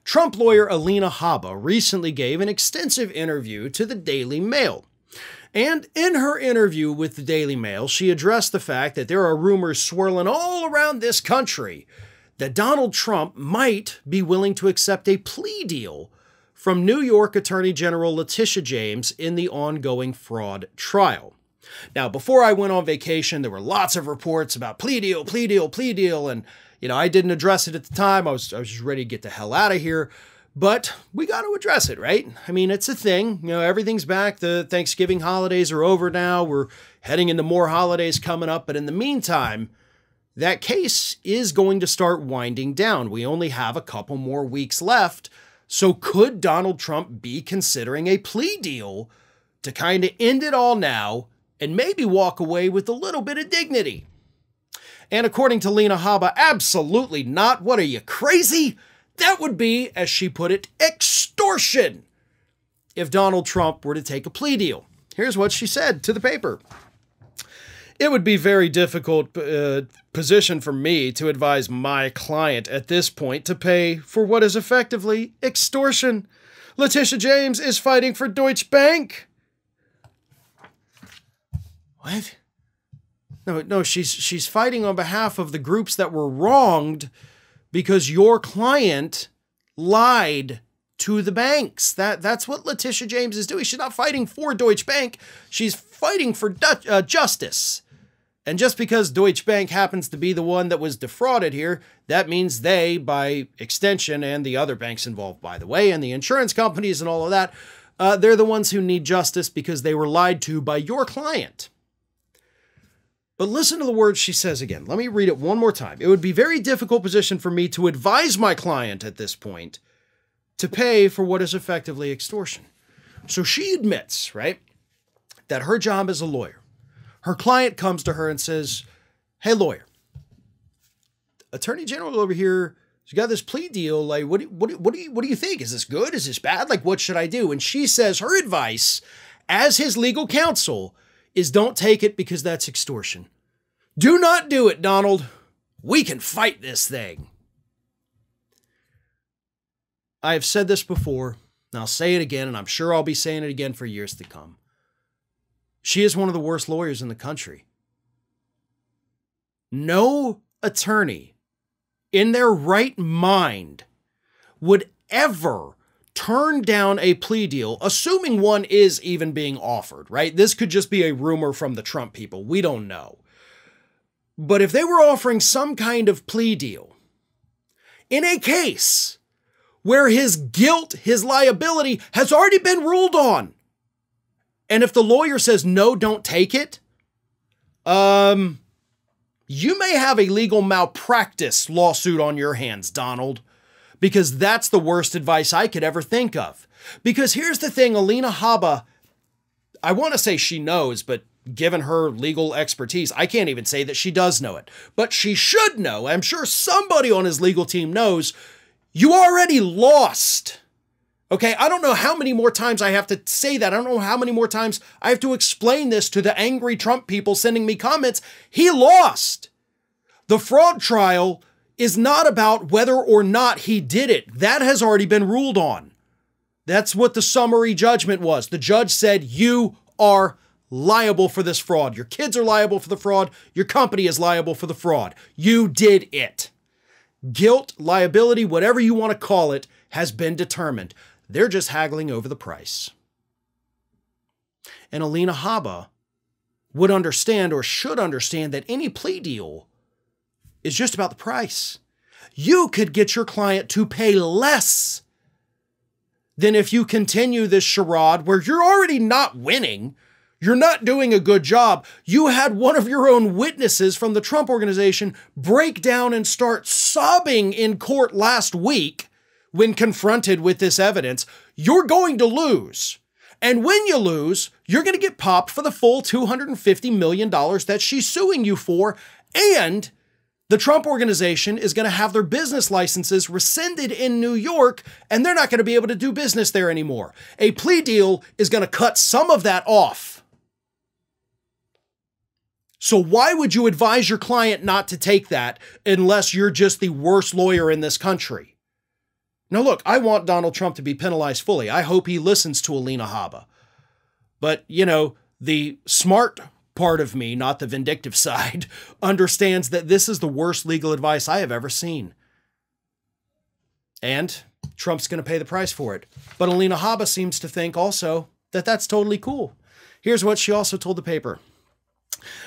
Trump lawyer Alina Habba recently gave an extensive interview to the Daily Mail. And in her interview with the Daily Mail, she addressed the fact that there are rumors swirling all around this country that Donald Trump might be willing to accept a plea deal from New York Attorney General Letitia James in the ongoing fraud trial. Now, before I went on vacation, there were lots of reports about plea deal, and I didn't address it at the time. I was just ready to get the hell out of here. But we got to address it, right? I mean, it's a thing. Everything's back. The Thanksgiving holidays are over now. We're heading into more holidays coming up. But in the meantime, that case is going to start winding down. We only have a couple more weeks left. So could Donald Trump be considering a plea deal to kind of end it all now and maybe walk away with a little bit of dignity? And according to Lena Haba, absolutely not. What are you, crazy? That would be, as she put it, extortion if Donald Trump were to take a plea deal. Here's what she said to the paper. It would be a very difficult position for me to advise my client at this point to pay for what is effectively extortion. Letitia James is fighting for Deutsche Bank. What? No, she's fighting on behalf of the groups that were wronged because your client lied to the banks. That's what Letitia James is doing. She's not fighting for Deutsche Bank. She's fighting for justice. And just because Deutsche Bank happens to be the one that was defrauded here, that means they, by extension, and the other banks involved, by the way, and the insurance companies and all of that, they're the ones who need justice because they were lied to by your client. But listen to the words she says again. Let me read it one more time. It would be a very difficult position for me to advise my client at this point to pay for what is effectively extortion. So she admits, right, that her job as a lawyer, her client comes to her and says, hey, lawyer, Attorney General over here has got this plea deal. Like, what do you think? Is this good? Is this bad? Like, what should I do? And she says her advice as his legal counsel is don't take it because that's extortion. Do not do it, Donald. We can fight this thing. I have said this before, and I'll say it again, and I'm sure I'll be saying it again for years to come. She is one of the worst lawyers in the country. No attorney in their right mind would ever turn down a plea deal, assuming one is even being offered, right? This could just be a rumor from the Trump people. We don't know. But if they were offering some kind of plea deal in a case where his guilt, his liability has already been ruled on, and if the lawyer says, no, don't take it, you may have a legal malpractice lawsuit on your hands, Donald. Because that's the worst advice I could ever think of. Because here's the thing, Alina Haba, I want to say she knows, but given her legal expertise, I can't even say that she does know it. But she should know. I'm sure somebody on his legal team knows you already lost. Okay, I don't know how many more times I have to say that. I don't know how many more times I have to explain this to the angry Trump people sending me comments. He lost. The fraud trial is not about whether or not he did it. That has already been ruled on. That's what the summary judgment was. The judge said, you are liable for this fraud. Your kids are liable for the fraud. Your company is liable for the fraud. You did it. Guilt, liability, whatever you want to call it, has been determined. They're just haggling over the price. And Alina Haba would understand, or should understand, that any plea deal is just about the price. You could get your client to pay less than if you continue this charade where you're already not winning. You're not doing a good job. You had one of your own witnesses from the Trump organization break down and start sobbing in court last week when confronted with this evidence. You're going to lose. And when you lose, you're going to get popped for the full $250 million that she's suing you for. And the Trump organization is going to have their business licenses rescinded in New York, and they're not going to be able to do business there anymore. A plea deal is going to cut some of that off. So why would you advise your client not to take that unless you're just the worst lawyer in this country? Now look, I want Donald Trump to be penalized fully. I hope he listens to Alina Habba. But, you know, the smart part of me, not the vindictive side, understands that this is the worst legal advice I have ever seen. And Trump's going to pay the price for it. But Alina Habba seems to think also that that's totally cool. Here's what she also told the paper.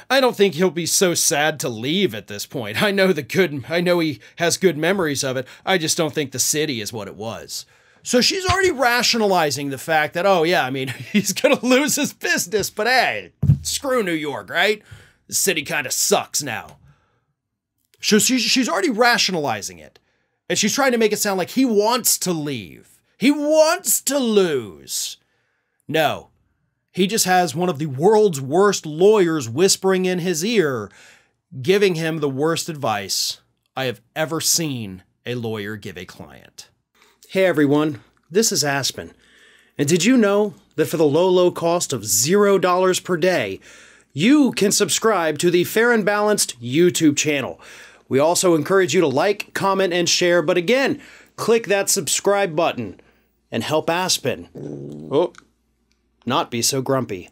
I don't think he'll be so sad to leave at this point. I know he has good memories of it. I just don't think the city is what it was. So she's already rationalizing the fact that, oh yeah, I mean, he's going to lose his business, but hey, screw New York, right? The city kind of sucks now. So she's already rationalizing it. And she's trying to make it sound like he wants to leave. He wants to lose. No, he just has one of the world's worst lawyers whispering in his ear, giving him the worst advice I have ever seen a lawyer give a client. Hey everyone, this is Aspen. And did you know that for the low cost of $0 per day, you can subscribe to the Fair and Balanced YouTube channel? We also encourage you to like, comment, and share, but again, click that subscribe button and help Aspen not be so grumpy.